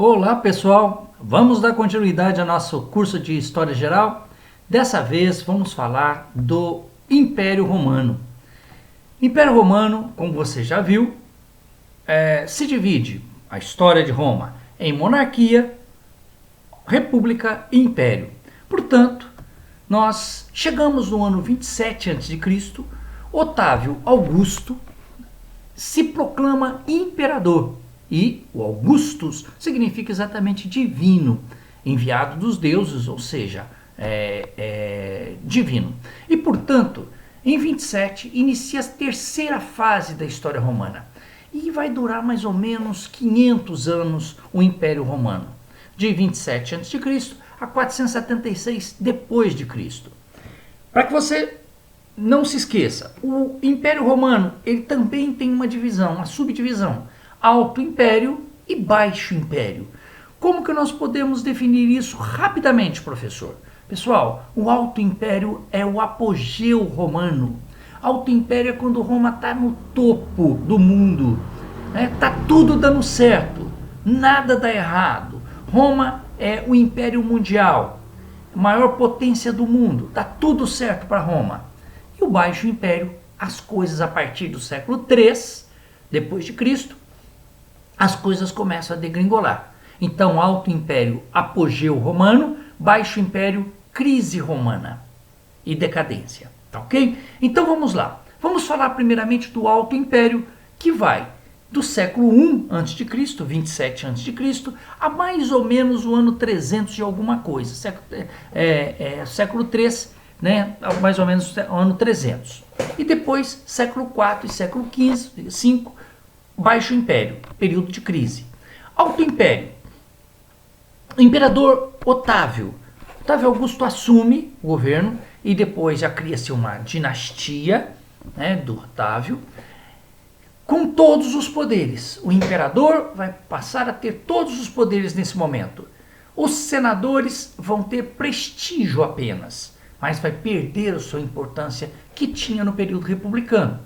Olá pessoal, vamos dar continuidade ao nosso curso de História Geral. Dessa vez vamos falar do Império Romano. Império Romano, como você já viu, se divide a história de Roma em monarquia, república e império. Portanto, nós chegamos no ano 27 a.C., Otávio Augusto se proclama imperador. E o Augustus significa exatamente divino, enviado dos deuses, ou seja, divino. E, portanto, em 27 inicia a terceira fase da história romana. E vai durar mais ou menos 500 anos o Império Romano, de 27 a.C. a 476 depois de Cristo. Para que você não se esqueça, o Império Romano ele também tem uma divisão, uma subdivisão. Alto Império e Baixo Império. Como que nós podemos definir isso rapidamente, professor? Pessoal, o Alto Império é o apogeu romano. Alto Império é quando Roma está no topo do mundo. Está tudo dando certo, nada dá errado. Roma é o Império Mundial, maior potência do mundo. Está tudo certo para Roma. E o Baixo Império, as coisas a partir do século III, depois de Cristo, as coisas começam a degringolar. Então, Alto Império, apogeu romano, Baixo Império, crise romana e decadência. Tá ok? Então vamos lá. Vamos falar primeiramente do Alto Império, que vai do século I a.C., 27 a.C., a mais ou menos o ano 300 e alguma coisa. Século III, né? Mais ou menos o ano 300. E depois, século IV e século V, Baixo Império, período de crise. Alto Império. O imperador Otávio Augusto assume o governo e depois já cria-se uma dinastia, né, do Otávio, com todos os poderes. O imperador vai passar a ter todos os poderes nesse momento. Os senadores vão ter prestígio apenas, mas vai perder a sua importância que tinha no período republicano.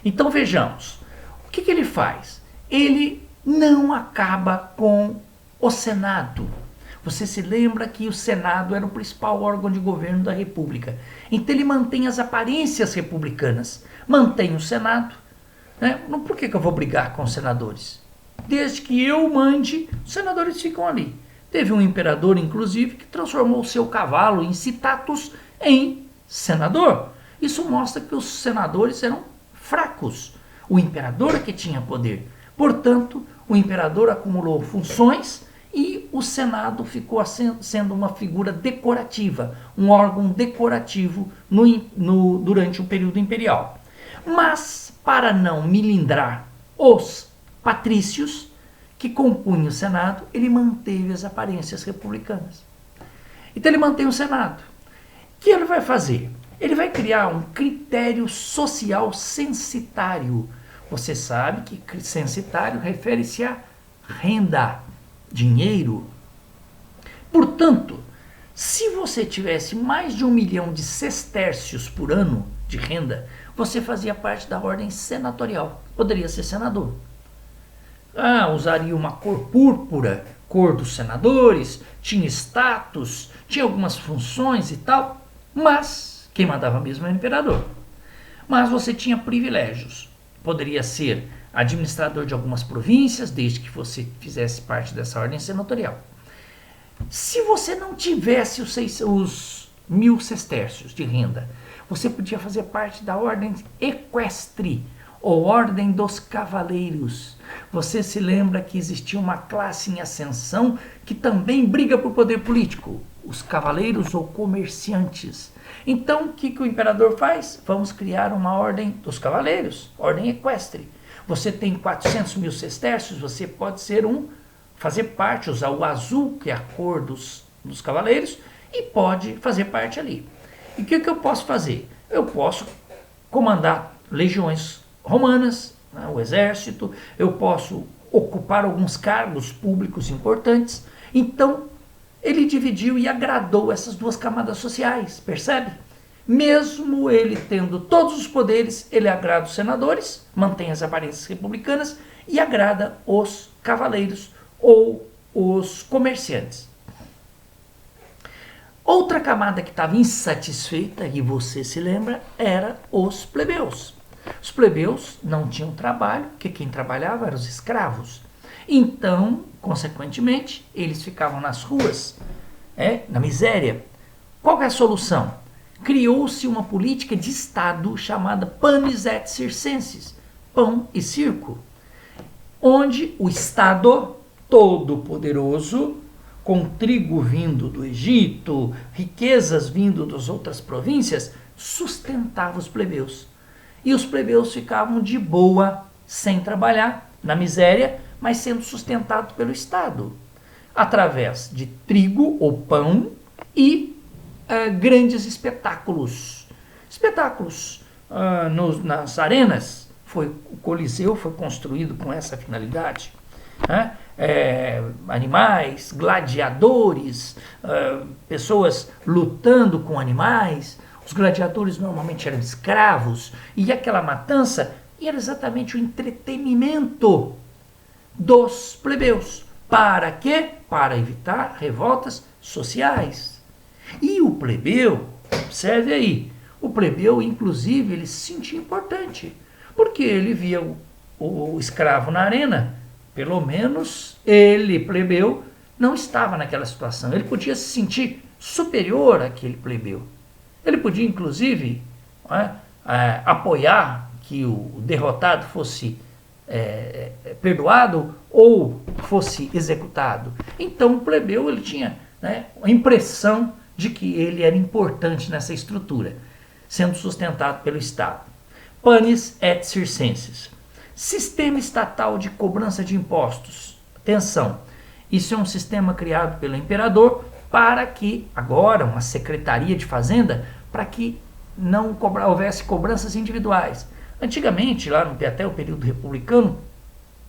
Então vejamos. O que ele faz? Ele não acaba com o Senado. Você se lembra que o Senado era o principal órgão de governo da República. Então ele mantém as aparências republicanas. Mantém o Senado. Né? Por que eu vou brigar com os senadores? Desde que eu mande, os senadores ficam ali. Teve um imperador, inclusive, que transformou o seu cavalo em Citatus em senador. Isso mostra que os senadores eram fracos. O imperador é que tinha poder. Portanto, o imperador acumulou funções e o Senado ficou sendo uma figura decorativa, um órgão decorativo durante o período imperial. Mas, para não milindrar os patrícios que compunham o Senado, ele manteve as aparências republicanas. Então ele mantém o Senado. O que ele vai fazer? Ele vai criar um critério social censitário. Você sabe que censitário refere-se a renda, dinheiro. Portanto, se você tivesse mais de 1 milhão de sestércios por ano de renda, você fazia parte da ordem senatorial. Poderia ser senador. Usaria uma cor púrpura, cor dos senadores, tinha status, tinha algumas funções e tal, mas quem mandava mesmo era o imperador. Mas você tinha privilégios. Poderia ser administrador de algumas províncias, desde que você fizesse parte dessa ordem senatorial. Se você não tivesse os 1.000 sestércios de renda, você podia fazer parte da ordem equestre, ou ordem dos cavaleiros. Você se lembra que existia uma classe em ascensão que também briga por poder político, os cavaleiros ou comerciantes. Então, o que o imperador faz? Vamos criar uma ordem dos cavaleiros, ordem equestre. Você tem 400.000 sestércios, você pode fazer parte, usar o azul, que é a cor dos cavaleiros, e pode fazer parte ali. E o que eu posso fazer? Eu posso comandar legiões romanas, né, o exército, eu posso ocupar alguns cargos públicos importantes. Então, ele dividiu e agradou essas duas camadas sociais, percebe? Mesmo ele tendo todos os poderes, ele agrada os senadores, mantém as aparências republicanas e agrada os cavaleiros ou os comerciantes. Outra camada que estava insatisfeita, e você se lembra, era os plebeus. Os plebeus não tinham trabalho, porque quem trabalhava eram os escravos. Então, consequentemente, eles ficavam nas ruas, na miséria. Qual é a solução? Criou-se uma política de Estado chamada Panis et Circenses, pão e circo, onde o Estado todo-poderoso, com trigo vindo do Egito, riquezas vindo das outras províncias, sustentava os plebeus. E os plebeus ficavam de boa, sem trabalhar, na miséria, mas sendo sustentados pelo Estado, através de trigo ou pão e grandes espetáculos. Espetáculos nas arenas. O Coliseu foi construído com essa finalidade. Animais, gladiadores, pessoas lutando com animais. Os gladiadores normalmente eram escravos, e aquela matança era exatamente o entretenimento dos plebeus. Para quê? Para evitar revoltas sociais. E o plebeu, observe aí, o plebeu, inclusive, ele se sentia importante, porque ele via o escravo na arena. Pelo menos ele, plebeu, não estava naquela situação. Ele podia se sentir superior àquele plebeu. Ele podia, inclusive, apoiar que o derrotado fosse perdoado ou fosse executado. Então, o plebeu ele tinha a impressão de que ele era importante nessa estrutura, sendo sustentado pelo Estado. Panis et circenses. Sistema estatal de cobrança de impostos. Atenção, isso é um sistema criado pelo imperador para que, agora, uma secretaria de fazenda, para que não houvesse cobranças individuais. Antigamente, lá até o período republicano,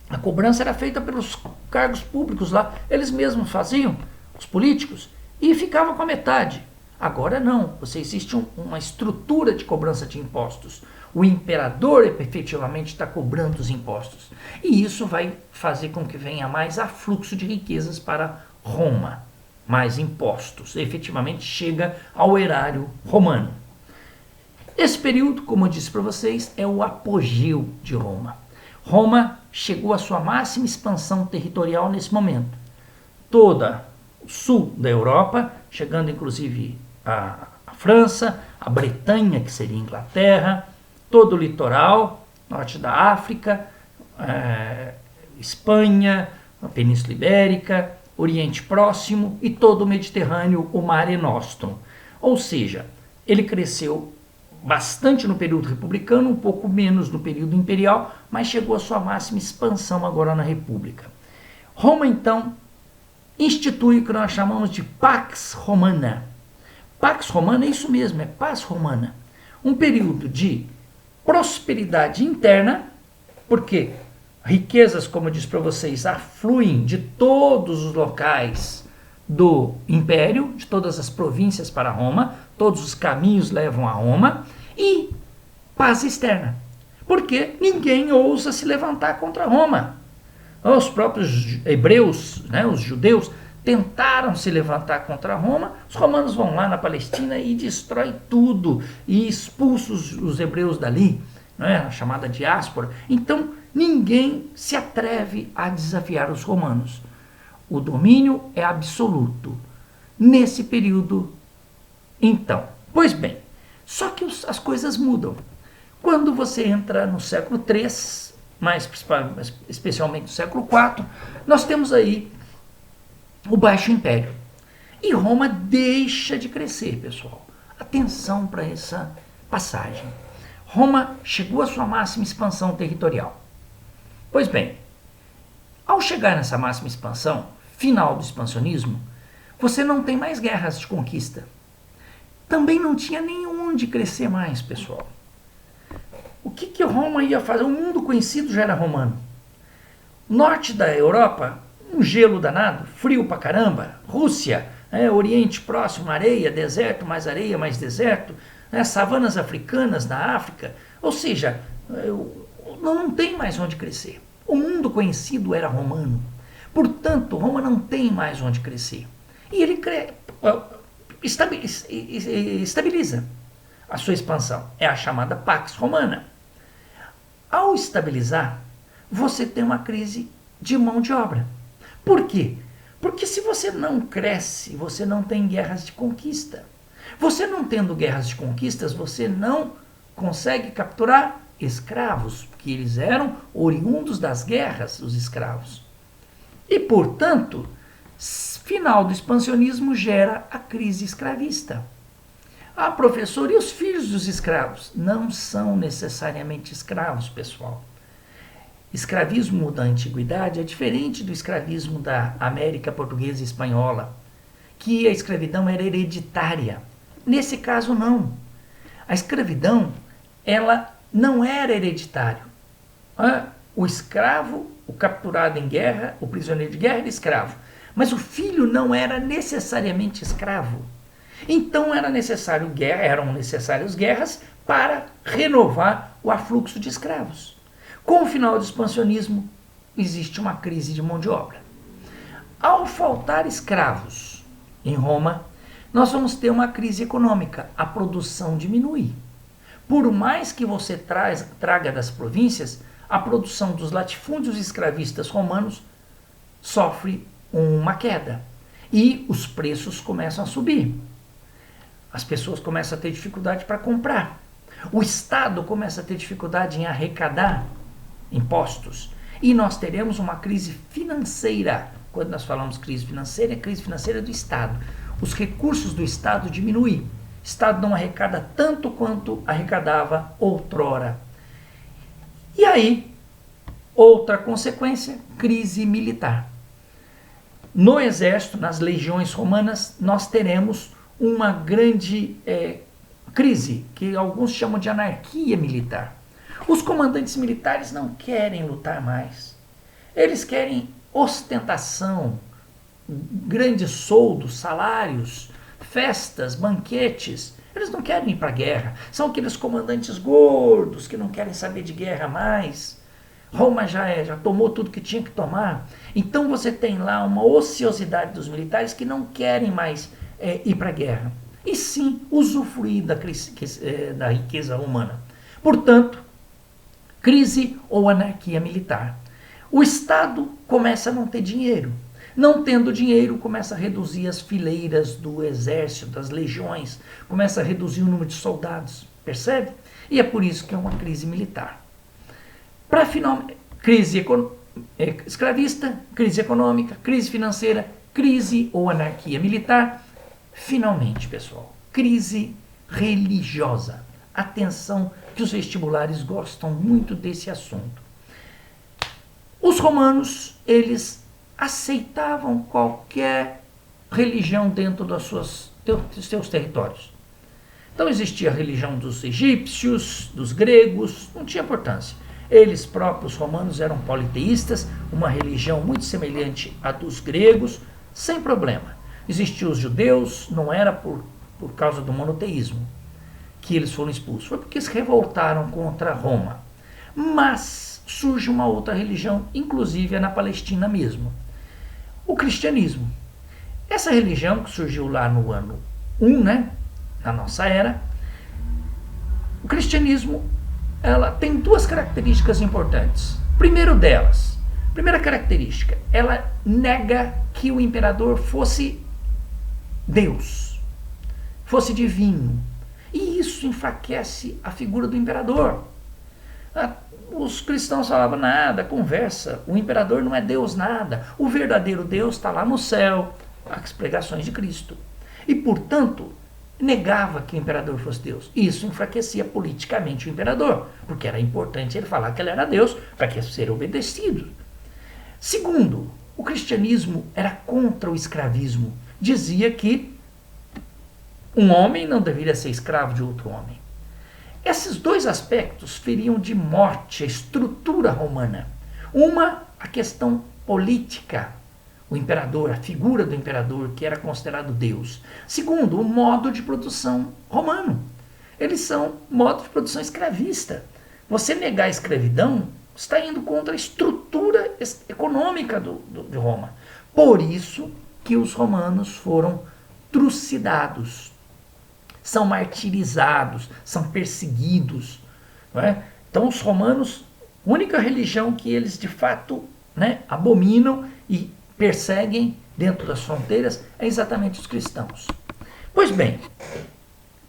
a cobrança era feita pelos cargos públicos lá, eles mesmos faziam, os políticos, e ficavam com a metade. Agora não, existe uma estrutura de cobrança de impostos. O imperador efetivamente está cobrando os impostos. E isso vai fazer com que venha mais afluxo de riquezas para Roma. Mais impostos. Efetivamente chega ao erário romano. Esse período, como eu disse para vocês, é o apogeu de Roma. Roma chegou à sua máxima expansão territorial nesse momento. Toda o sul da Europa, chegando inclusive a França, a Bretanha, que seria a Inglaterra, todo o litoral, norte da África, Espanha, a Península Ibérica, Oriente Próximo e todo o Mediterrâneo, o Mare Nostrum. Ou seja, ele cresceu bastante no período republicano, um pouco menos no período imperial, mas chegou à sua máxima expansão agora na República. Roma, então, institui o que nós chamamos de Pax Romana. Pax Romana é isso mesmo, é paz romana. Um período de prosperidade interna, porque riquezas, como eu disse para vocês, afluem de todos os locais do império, de todas as províncias para Roma, todos os caminhos levam a Roma, e paz externa, porque ninguém ousa se levantar contra Roma. Os próprios hebreus, os judeus, tentaram se levantar contra Roma, os romanos vão lá na Palestina e destroem tudo, e expulsam os hebreus dali, a chamada diáspora. Então, ninguém se atreve a desafiar os romanos. O domínio é absoluto nesse período, então. Pois bem, só que as coisas mudam. Quando você entra no século III, mais especialmente no século IV, nós temos aí o Baixo Império. E Roma deixa de crescer, pessoal. Atenção para essa passagem. Roma chegou à sua máxima expansão territorial. Pois bem, ao chegar nessa máxima expansão, final do expansionismo, você não tem mais guerras de conquista. Também não tinha nenhum de crescer mais, pessoal. O que Roma ia fazer? O mundo conhecido já era romano. Norte da Europa, um gelo danado, frio pra caramba. Rússia, Oriente Próximo, areia, deserto, mais areia, mais deserto. Savanas africanas na África. Ou seja, não tem mais onde crescer. O mundo conhecido era romano. Portanto, Roma não tem mais onde crescer. E ele estabiliza a sua expansão. É a chamada Pax Romana. Ao estabilizar, você tem uma crise de mão de obra. Por quê? Porque se você não cresce, você não tem guerras de conquista. Você não tendo guerras de conquistas, você não consegue capturar escravos, porque eles eram oriundos das guerras, os escravos. E, portanto, final do expansionismo gera a crise escravista. Ah, professor, e os filhos dos escravos? Não são necessariamente escravos, pessoal. Escravismo da antiguidade é diferente do escravismo da América portuguesa e espanhola, que a escravidão era hereditária. Nesse caso, não. A escravidão, ela não era hereditária. O escravo, o capturado em guerra, o prisioneiro de guerra era escravo. Mas o filho não era necessariamente escravo. Então eram necessárias guerras para renovar o afluxo de escravos. Com o final do expansionismo, existe uma crise de mão de obra. Ao faltar escravos em Roma, nós vamos ter uma crise econômica. A produção diminui. Por mais que você traga das províncias, a produção dos latifúndios escravistas romanos sofre uma queda. E os preços começam a subir. As pessoas começam a ter dificuldade para comprar. O Estado começa a ter dificuldade em arrecadar impostos. E nós teremos uma crise financeira. Quando nós falamos crise financeira, é crise financeira do Estado. Os recursos do Estado diminuem. O Estado não arrecada tanto quanto arrecadava outrora. E aí, outra consequência, crise militar. No exército, nas legiões romanas, nós teremos uma grande crise, que alguns chamam de anarquia militar. Os comandantes militares não querem lutar mais. Eles querem ostentação, grandes soldos, salários, festas, banquetes. Eles não querem ir para a guerra. São aqueles comandantes gordos que não querem saber de guerra mais. Roma já tomou tudo que tinha que tomar. Então você tem lá uma ociosidade dos militares que não querem mais ir para a guerra. E sim usufruir da riqueza romana. Portanto, crise ou anarquia militar. O Estado começa a não ter dinheiro. Não tendo dinheiro, começa a reduzir as fileiras do exército, das legiões, começa a reduzir o número de soldados, percebe? E é por isso que é uma crise militar. Para final, crise escravista, crise econômica, crise financeira, crise ou anarquia militar. Finalmente, pessoal, crise religiosa. Atenção que os vestibulares gostam muito desse assunto. Os romanos, eles aceitavam qualquer religião dentro dos seus territórios. Então existia a religião dos egípcios, dos gregos, não tinha importância. Eles próprios, romanos, eram politeístas, uma religião muito semelhante à dos gregos, sem problema. Existiam os judeus, não era por causa do monoteísmo que eles foram expulsos, foi porque se revoltaram contra Roma. Mas surge uma outra religião, inclusive é na Palestina mesmo. O cristianismo. Essa religião que surgiu lá no ano 1, na nossa era, o cristianismo, ela tem duas características importantes. Primeira característica, ela nega que o imperador fosse Deus, fosse divino. E isso enfraquece a figura do imperador. Os cristãos falavam, nada, conversa, o imperador não é Deus nada, o verdadeiro Deus está lá no céu, as pregações de Cristo. E, portanto, negava que o imperador fosse Deus. Isso enfraquecia politicamente o imperador, porque era importante ele falar que ele era Deus para que ser obedecido. Segundo, o cristianismo era contra o escravismo. Dizia que um homem não deveria ser escravo de outro homem. Esses dois aspectos feriam de morte a estrutura romana. Uma, a questão política, o imperador, a figura do imperador, que era considerado Deus. Segundo, o modo de produção romano. Eles são modo de produção escravista. Você negar a escravidão está indo contra a estrutura estrutura econômica de Roma. Por isso que os romanos foram trucidados, são martirizados, são perseguidos. Não é? Então os romanos, a única religião que eles de fato, né, abominam e perseguem dentro das fronteiras é exatamente os cristãos. Pois bem,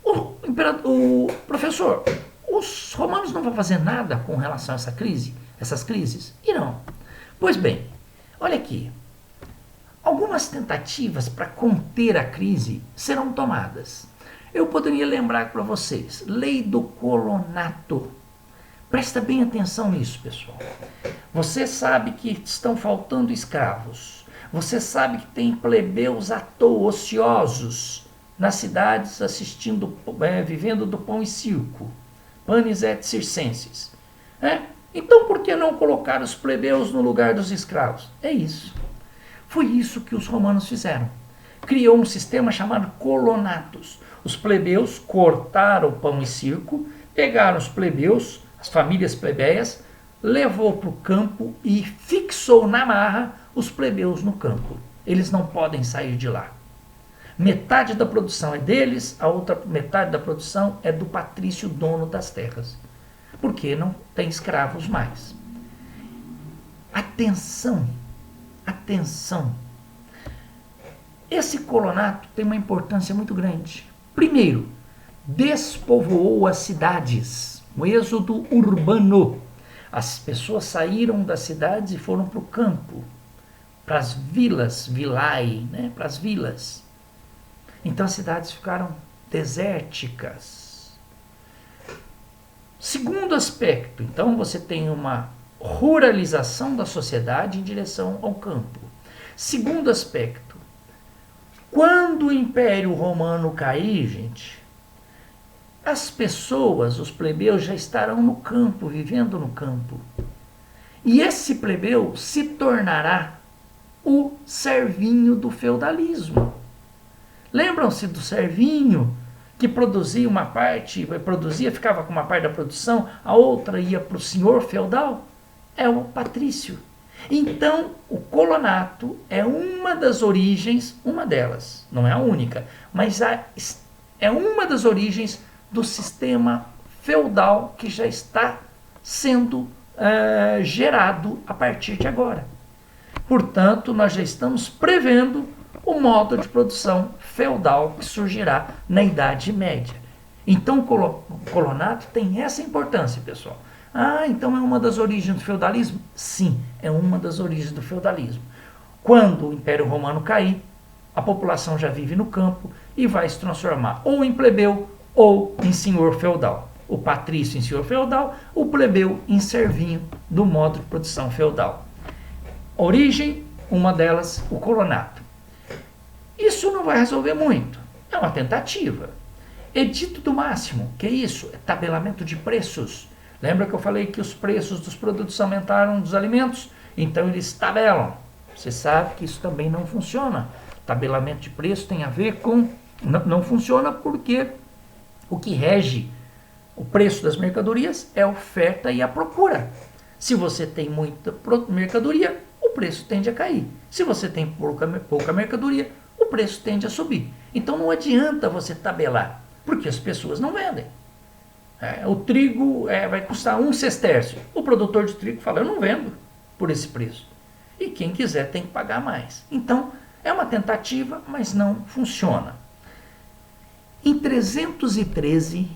o professor, os romanos não vão fazer nada com relação a essas crises? Irão. Pois bem, olha aqui. Algumas tentativas para conter a crise serão tomadas. Eu poderia lembrar para vocês, lei do colonato. Presta bem atenção nisso, pessoal. Você sabe que estão faltando escravos. Você sabe que tem plebeus à toa, ociosos, nas cidades vivendo do pão e circo. Panis et circenses. Então por que não colocar os plebeus no lugar dos escravos? É isso. Foi isso que os romanos fizeram. Criou um sistema chamado colonatus. Os plebeus cortaram o pão e circo, pegaram os plebeus, as famílias plebeias, levou para o campo e fixou na marra os plebeus no campo. Eles não podem sair de lá. Metade da produção é deles, a outra metade da produção é do patrício dono das terras. Porque não tem escravos mais. Atenção! Atenção! Esse colonato tem uma importância muito grande. Primeiro, despovoou as cidades, o êxodo urbano. As pessoas saíram das cidades e foram para o campo, para as vilas, vilae, né? Para as vilas. Então as cidades ficaram desérticas. Segundo aspecto, então você tem uma ruralização da sociedade em direção ao campo. Segundo aspecto, quando o Império Romano cair, gente, as pessoas, os plebeus, já estarão no campo, vivendo no campo. E esse plebeu se tornará o servinho do feudalismo. Lembram-se do servinho que produzia uma parte, ficava com uma parte da produção, a outra ia para o senhor feudal? É o patrício. Então, o colonato é uma das origens, uma delas, não é a única, mas é uma das origens do sistema feudal que já está sendo gerado a partir de agora. Portanto, nós já estamos prevendo o modo de produção feudal que surgirá na Idade Média. Então, o colonato tem essa importância, pessoal. Então é uma das origens do feudalismo? Sim, é uma das origens do feudalismo. Quando o Império Romano cair, a população já vive no campo e vai se transformar ou em plebeu ou em senhor feudal. O patrício em senhor feudal, o plebeu em servinho do modo de produção feudal. Origem, uma delas, o colonato. Isso não vai resolver muito. É uma tentativa. Edito do máximo, que é isso? É tabelamento de preços. Lembra que eu falei que os preços dos produtos aumentaram dos alimentos? Então eles tabelam. Você sabe que isso também não funciona. Tabelamento de preço tem a ver com... Não funciona porque o que rege o preço das mercadorias é a oferta e a procura. Se você tem muita mercadoria, o preço tende a cair. Se você tem pouca mercadoria, o preço tende a subir. Então não adianta você tabelar, porque as pessoas não vendem. O trigo vai custar 1 sestércio. O produtor de trigo fala, eu não vendo por esse preço. E quem quiser tem que pagar mais. Então, é uma tentativa, mas não funciona. Em 313,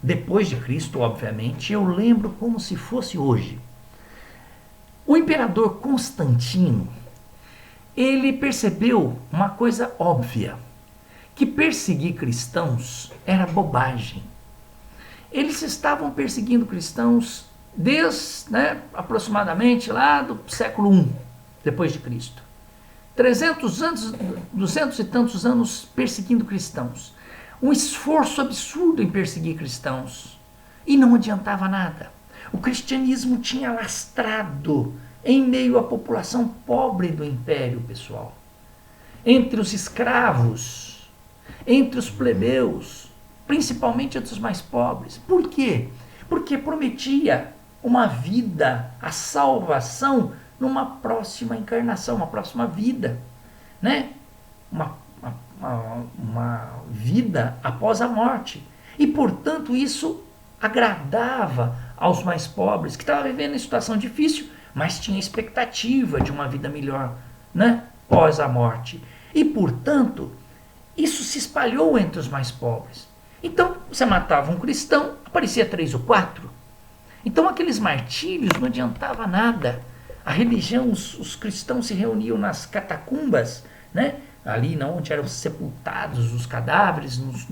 depois de Cristo, obviamente, eu lembro como se fosse hoje. O imperador Constantino, ele percebeu uma coisa óbvia, que perseguir cristãos era bobagem. Eles estavam perseguindo cristãos desde, aproximadamente lá do século I, depois de Cristo. 300 anos, 200 e tantos anos perseguindo cristãos. Um esforço absurdo em perseguir cristãos. E não adiantava nada. O cristianismo tinha lastrado em meio à população pobre do império, pessoal. Entre os escravos, entre os plebeus, principalmente entre os mais pobres. Por quê? Porque prometia uma vida, a salvação numa próxima encarnação, uma próxima vida, né? Uma vida após a morte. E, portanto, isso agradava aos mais pobres, que estavam vivendo em situação difícil, mas tinha expectativa de uma vida melhor, né? Pós a morte. E, portanto, isso se espalhou entre os mais pobres. Então, você matava um cristão, aparecia 3 ou 4. Então, aqueles martírios não adiantava nada. A religião, os cristãos se reuniam nas catacumbas, né? Ali onde eram sepultados os cadáveres, nos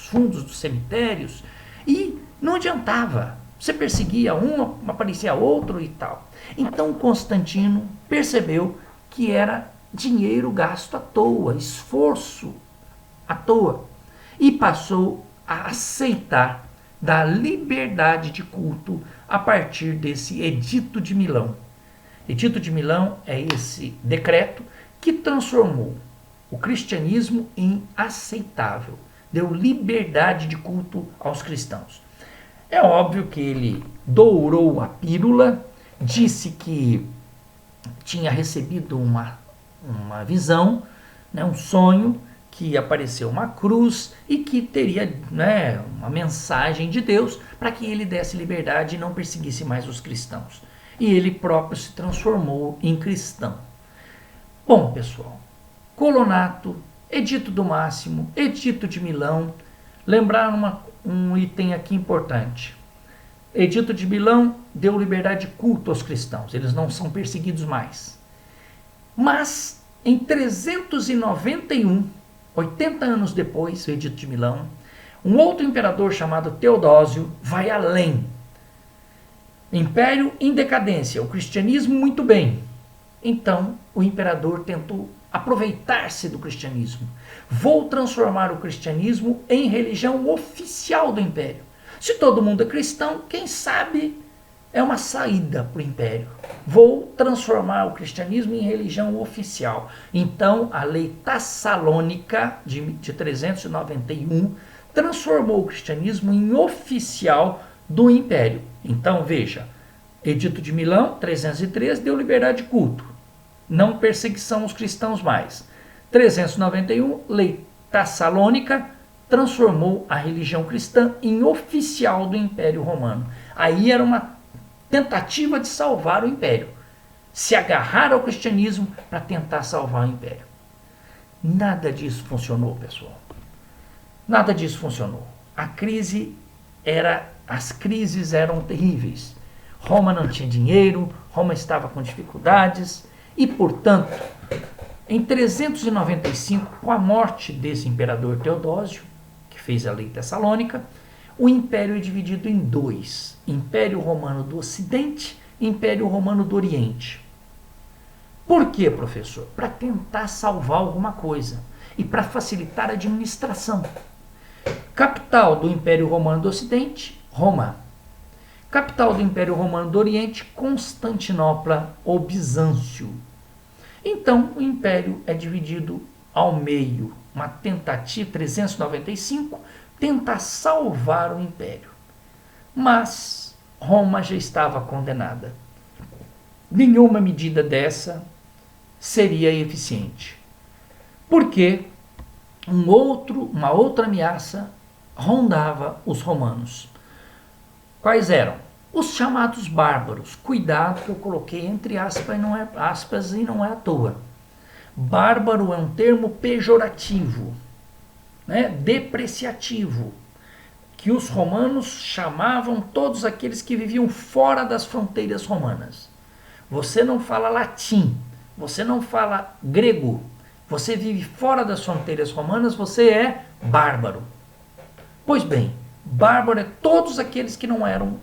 fundos dos cemitérios, e não adiantava. Você perseguia um, aparecia outro e tal. Então Constantino percebeu que era dinheiro gasto à toa, esforço à toa, e passou a aceitar da liberdade de culto a partir desse Edito de Milão. Edito de Milão é esse decreto que transformou o cristianismo em aceitável, deu liberdade de culto aos cristãos. É óbvio que ele dourou a pílula, disse que tinha recebido uma visão, né, um sonho, que apareceu uma cruz e que teria, né, uma mensagem de Deus para que ele desse liberdade e não perseguisse mais os cristãos. E ele próprio se transformou em cristão. Bom, pessoal, Colonato, Edito do Máximo, Edito de Milão. Lembrar um item aqui importante. Edito de Milão deu liberdade de culto aos cristãos. Eles não são perseguidos mais. Mas, em 391, 80 anos depois, o Edito de Milão, um outro imperador chamado Teodósio vai além. Império em decadência, o cristianismo muito bem. Então, o imperador tentou aproveitar-se do cristianismo. Vou transformar o cristianismo em religião oficial do império. Se todo mundo é cristão, quem sabe é uma saída para o império. Vou transformar o cristianismo em religião oficial. Então, a lei Tassalônica de 391 transformou o cristianismo em oficial do império. Então, veja, Edito de Milão, 303, deu liberdade de culto. Não perseguição aos cristãos mais. 391, lei Tassalônica, transformou a religião cristã em oficial do Império Romano. Aí era uma tentativa de salvar o Império. Se agarrar ao cristianismo para tentar salvar o Império. Nada disso funcionou, pessoal. Nada disso funcionou. As crises eram terríveis. Roma não tinha dinheiro, Roma estava com dificuldades e, portanto, em 395, com a morte desse imperador Teodósio, que fez a lei Tessalônica, o império é dividido em dois: Império Romano do Ocidente e Império Romano do Oriente. Por quê, professor? Para tentar salvar alguma coisa e para facilitar a administração. Capital do Império Romano do Ocidente, Roma. Capital do Império Romano do Oriente, Constantinopla ou Bizâncio. Então, o império é dividido ao meio. Uma tentativa, 395, tentar salvar o império. Mas Roma já estava condenada. Nenhuma medida dessa seria eficiente. Porque uma outra ameaça rondava os romanos. Quais eram? Os chamados bárbaros. Cuidado que eu coloquei entre aspas e não é à toa. Bárbaro é um termo pejorativo, né? Depreciativo, que os romanos chamavam todos aqueles que viviam fora das fronteiras romanas. Você não fala latim, você não fala grego, você vive fora das fronteiras romanas, você é bárbaro. Pois bem, bárbaro é todos aqueles que não eram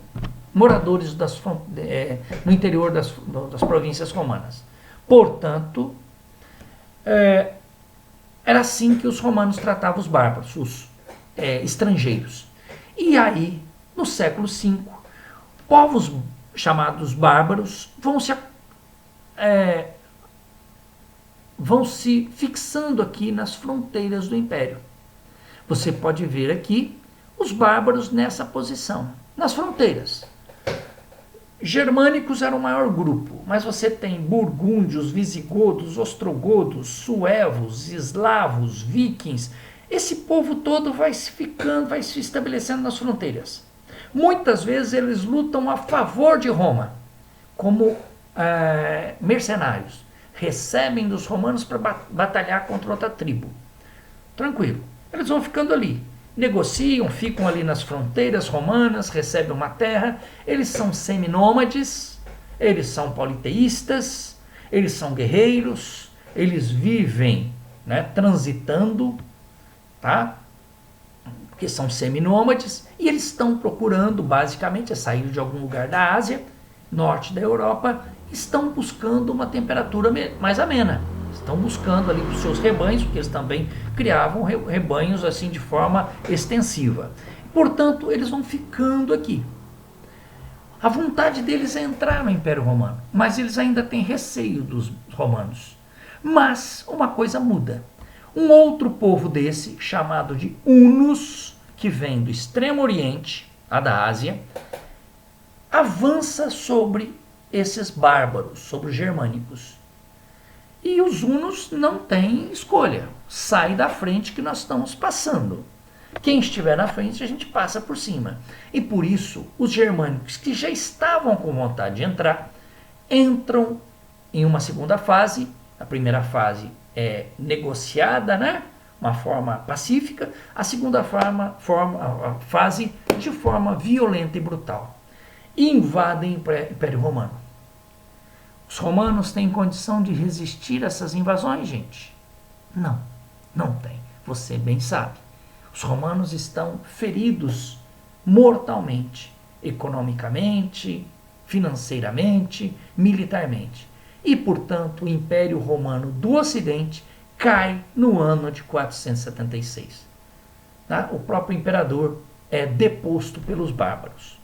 moradores no interior das províncias romanas. Portanto, era assim que os romanos tratavam os bárbaros, os estrangeiros. E aí, no século V, povos chamados bárbaros vão se fixando aqui nas fronteiras do império. Você pode ver aqui os bárbaros nessa posição, nas fronteiras. Germânicos era o maior grupo, mas você tem burgúndios, visigodos, ostrogodos, suevos, eslavos, vikings. Esse povo todo vai se ficando, vai se estabelecendo nas fronteiras. Muitas vezes eles lutam a favor de Roma, como mercenários. Recebem dos romanos para batalhar contra outra tribo. Tranquilo. Eles vão ficando ali. Negociam, ficam ali nas fronteiras romanas, recebem uma terra. Eles são seminômades, eles são politeístas, eles são guerreiros, eles vivem, né, transitando, tá? Porque são seminômades e eles estão procurando, basicamente, sair de algum lugar da Ásia, norte da Europa, estão buscando uma temperatura mais amena. Estão buscando ali para os seus rebanhos, porque eles também criavam rebanhos assim de forma extensiva. Portanto, eles vão ficando aqui. A vontade deles é entrar no Império Romano, mas eles ainda têm receio dos romanos. Mas uma coisa muda. Um outro povo desse, chamado de Hunos, que vem do Extremo Oriente, a da Ásia, avança sobre esses bárbaros, sobre os germânicos. E os hunos não têm escolha. Sai da frente que nós estamos passando. Quem estiver na frente, a gente passa por cima. E por isso, os germânicos que já estavam com vontade de entrar, entram em uma segunda fase. A primeira fase é negociada, né? Uma forma pacífica. A segunda fase de forma violenta e brutal. E invadem o Império Romano. Os romanos têm condição de resistir a essas invasões, gente? Não, não tem. Você bem sabe. Os romanos estão feridos mortalmente, economicamente, financeiramente, militarmente. E, portanto, o Império Romano do Ocidente cai no ano de 476. Tá? O próprio imperador é deposto pelos bárbaros.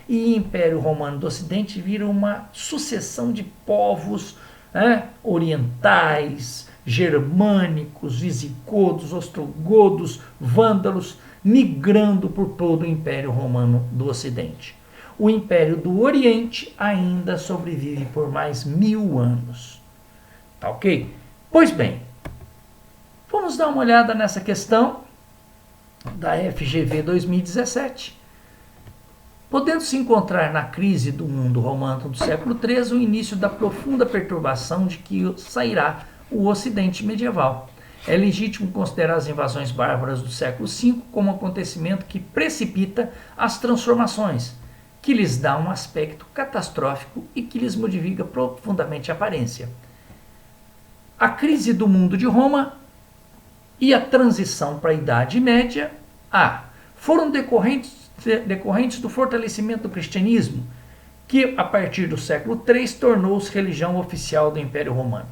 E o Império Romano do Ocidente vira uma sucessão de povos, né, orientais, germânicos, visigodos, ostrogodos, vândalos, migrando por todo o Império Romano do Ocidente. O Império do Oriente ainda sobrevive por mais 1000 anos. Tá ok? Pois bem, vamos dar uma olhada nessa questão da FGV 2017. Podendo se encontrar na crise do mundo romano do século III o início da profunda perturbação de que sairá o Ocidente medieval. É legítimo considerar as invasões bárbaras do século V como um acontecimento que precipita as transformações, que lhes dá um aspecto catastrófico e que lhes modifica profundamente a aparência. A crise do mundo de Roma e a transição para a Idade Média foram decorrentes do fortalecimento do cristianismo, que a partir do século III tornou-se religião oficial do Império Romano.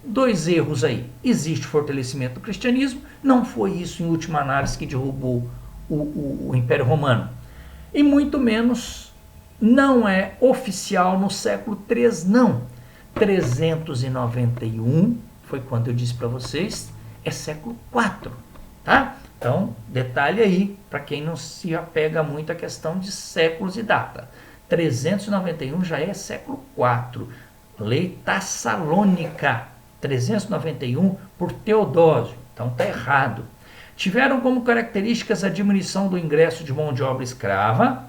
2 erros aí. Existe fortalecimento do cristianismo, não foi isso em última análise que derrubou o Império Romano. E muito menos não é oficial no século III, não. 391, foi quando eu disse para vocês, é século IV, tá? Então, detalhe aí, para quem não se apega muito à questão de séculos e data. 391 já é século IV. Lei Tassalônica, 391 por Teodósio. Então, está errado. Tiveram como características a diminuição do ingresso de mão de obra escrava,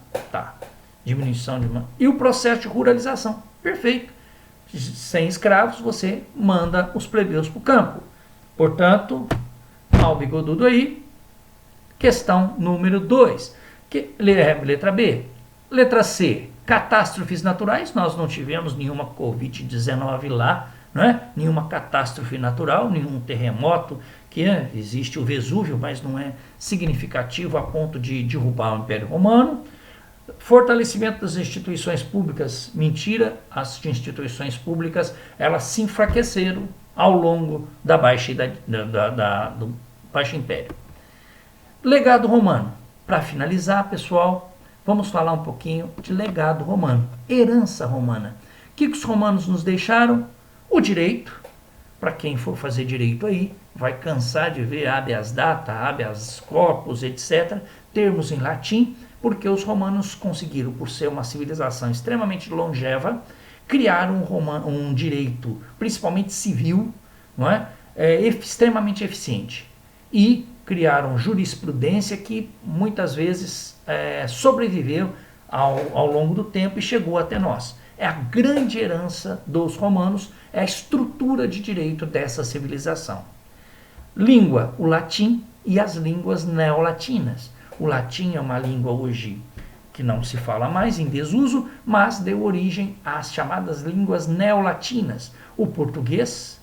diminuição de mão, e o processo de ruralização. Perfeito. Sem escravos, você manda os plebeus para o campo. Portanto, mal bigodudo aí. Questão número 2. Letra B. Letra C. Catástrofes naturais. Nós não tivemos nenhuma Covid-19 lá, não é? Nenhuma catástrofe natural, nenhum terremoto, que existe o Vesúvio, mas não é significativo a ponto de derrubar o Império Romano. Fortalecimento das instituições públicas. Mentira, as instituições públicas elas se enfraqueceram ao longo do Baixo Império. Legado romano. Para finalizar, pessoal, vamos falar um pouquinho de legado romano, herança romana. O que os romanos nos deixaram? O direito. Para quem for fazer direito aí, vai cansar de ver habeas data, habeas corpus, etc. Termos em latim, porque os romanos conseguiram, por ser uma civilização extremamente longeva, criar um direito, principalmente civil, não é? Extremamente eficiente. E criaram jurisprudência que muitas vezes sobreviveu ao longo do tempo e chegou até nós. É a grande herança dos romanos, é a estrutura de direito dessa civilização. Língua, o latim e as línguas neolatinas. O latim é uma língua hoje que não se fala mais, em desuso, mas deu origem às chamadas línguas neolatinas, o português,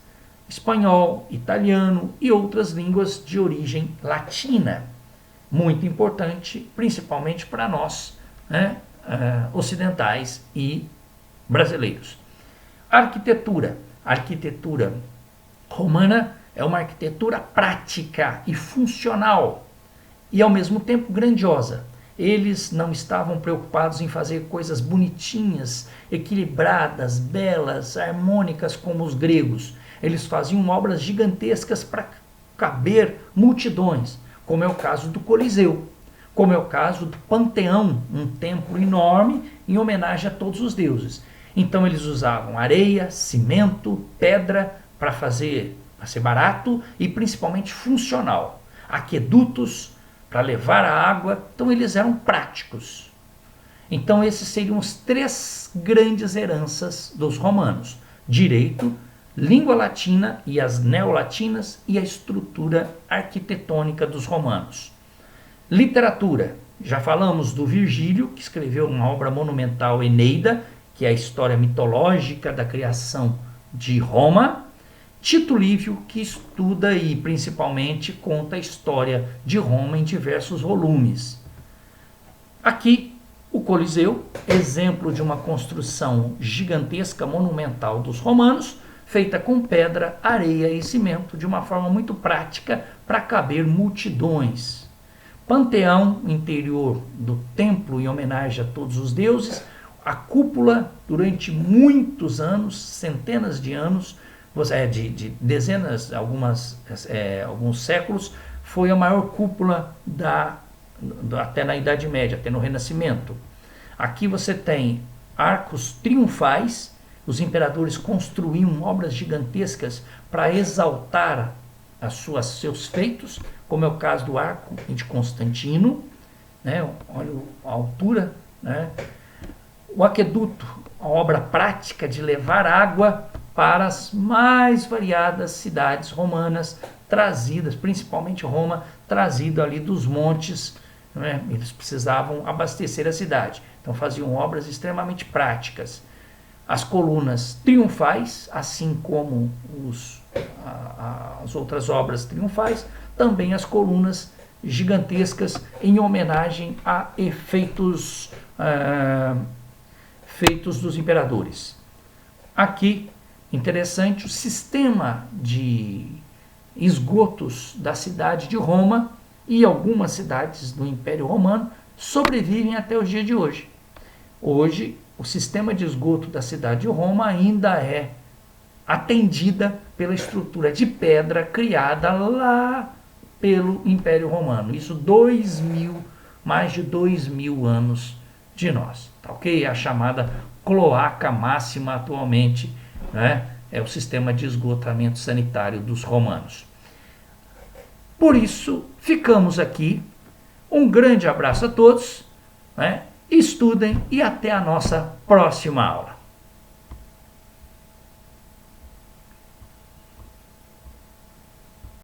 espanhol, italiano e outras línguas de origem latina. Muito importante, principalmente para nós, né, ocidentais e brasileiros. Arquitetura. A arquitetura romana é uma arquitetura prática e funcional e ao mesmo tempo grandiosa. Eles não estavam preocupados em fazer coisas bonitinhas, equilibradas, belas, harmônicas como os gregos. Eles faziam obras gigantescas para caber multidões, como é o caso do Coliseu, como é o caso do Panteão, um templo enorme em homenagem a todos os deuses. Então eles usavam areia, cimento, pedra para ser barato e principalmente funcional. Aquedutos para levar a água, então eles eram práticos. Então esses seriam os três grandes heranças dos romanos: direito, língua latina e as neolatinas e a estrutura arquitetônica dos romanos. Literatura, já falamos do Virgílio, que escreveu uma obra monumental, Eneida, que é a história mitológica da criação de Roma. Tito Livio, que estuda e principalmente conta a história de Roma em diversos volumes. Aqui, o Coliseu, exemplo de uma construção gigantesca, monumental dos romanos, feita com pedra, areia e cimento, de uma forma muito prática para caber multidões. Panteão, interior do templo em homenagem a todos os deuses. A cúpula, durante muitos anos, centenas de anos, de dezenas, alguns séculos, foi a maior cúpula até na Idade Média, até no Renascimento. Aqui você tem arcos triunfais. Os imperadores construíam obras gigantescas para exaltar seus feitos, como é o caso do arco de Constantino, né? Olha a altura, né? O aqueduto, a obra prática de levar água para as mais variadas cidades romanas, trazidas, principalmente Roma, trazida ali dos montes, né? Eles precisavam abastecer a cidade, então faziam obras extremamente práticas. As colunas triunfais, assim como as outras obras triunfais, também as colunas gigantescas em homenagem a efeitos feitos dos imperadores. Aqui, interessante, o sistema de esgotos da cidade de Roma e algumas cidades do Império Romano sobrevivem até os dias de hoje. Hoje, o sistema de esgoto da cidade de Roma ainda é atendida pela estrutura de pedra criada lá pelo Império Romano. Isso mais de 2.000 anos de nós. Tá ok? A chamada cloaca máxima atualmente, né? É o sistema de esgotamento sanitário dos romanos. Por isso, ficamos aqui. Um grande abraço a todos, né? Estudem e até a nossa próxima aula.